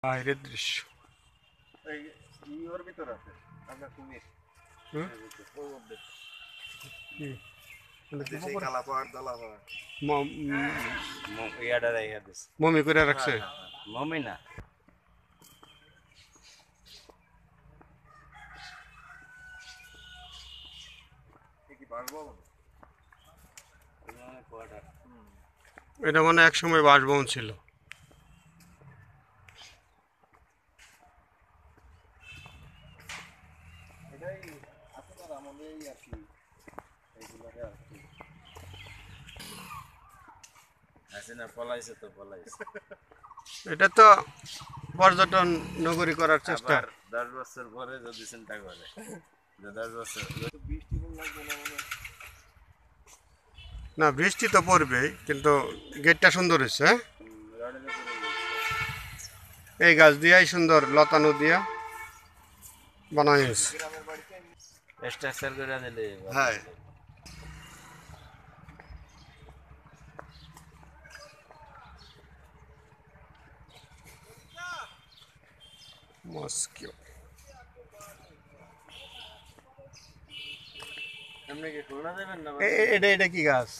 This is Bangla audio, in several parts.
বাইরের দৃশ্য। ওর ভিতর আছে আমরা কুমির মমি করে রাখছে। মমি না এটা মানে এক সময় বাসভবন ছিল। এটা তো পর্যটন নগরী করার চেষ্টা। 10 বছর পরে যদি চিন্তা করে 10 বছর না, বৃষ্টি তো পড়বেই, কিন্তু গেটটা সুন্দর হয়েছে। এই গাছ দিয়াই সুন্দর লতানো দিয়া বানাই হয়েছে। স্ট্রাকচার করে দিলে হ্যাঁ, মস্কিও। এমনি কি খুলনা যাবেন না এটা কি গাছ?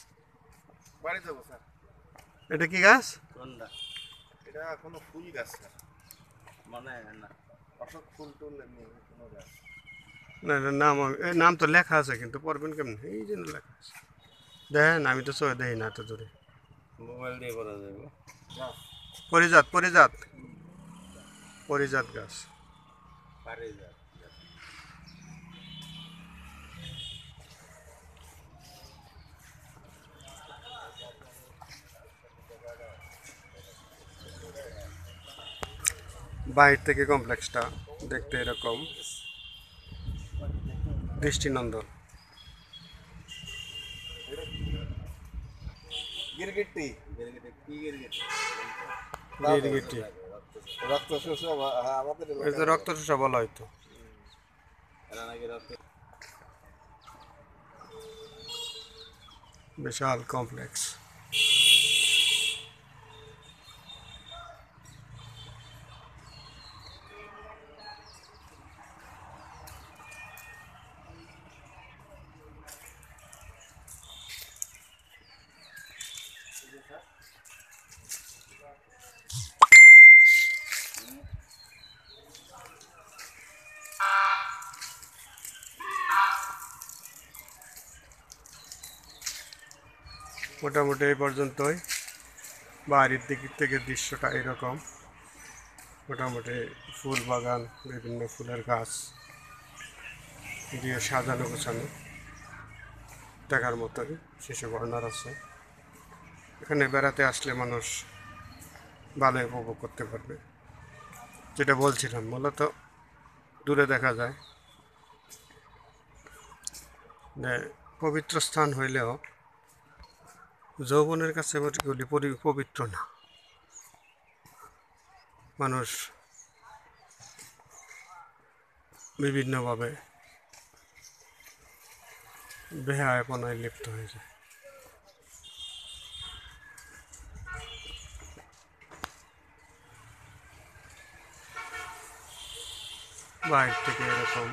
বাড়ি যাবো স্যার। এটা কি গাছ? কোনটা? এটা কোনো ফুল গাছ না, মানে না অশোক ফুল টুল এমনি কোনো গাছ না, এটার নাম নাম তো লেখা আছে, কিন্তু পড়বেন কেমন? এই জন্য লেখা আছে, দেখেন। আমি তো চোখে দেখি না এত দূরে। মোবাইল দিয়ে করা যাবে। পরিজাত পরিজাত পরিজাত গাছ। পারে যা বাইরে থেকে কমপ্লেক্সটা দেখতে এরকম দৃষ্টিনন্দন। গিরগিটি গিরগিটি কি গিরগিটি গিরগিটি। রক্ত শোষা আমাদের এই যে রক্ত চোষা বলা হয়তো। এরা নাকি রক্ত বিশাল কমপ্লেক্স। মোটামুটি এই পর্যন্তই। বাড়ির দিক থেকে দৃশ্যটা এরকম। মোটামুটি ফুল বাগান, বিভিন্ন ফুলের গাছ দিয়ে সাজানো গোছানো, দেখার মতোই। শিশু কর্নার আছে। এখানে বেড়াতে আসলে মানুষ ভালো উপভোগ করতে পারবে। যেটা বলছিলাম, মূলত দূরে দেখা যায় যে পবিত্র স্থান হইলেও যৌবনের কাছে এগুলি পবিত্র না। মানুষ বিভিন্নভাবে বেহায়াপনায় লিপ্ত হয়ে যায়। বাইরে থেকে এরকম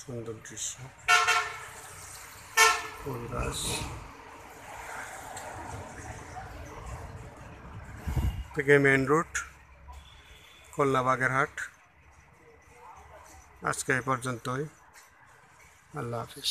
সুন্দর দৃশ্য, ফুল গাছ থেকে মেন রোড, খুলনা বাগেরহাট। আজকে এই পর্যন্তই। আল্লাহ হাফিজ।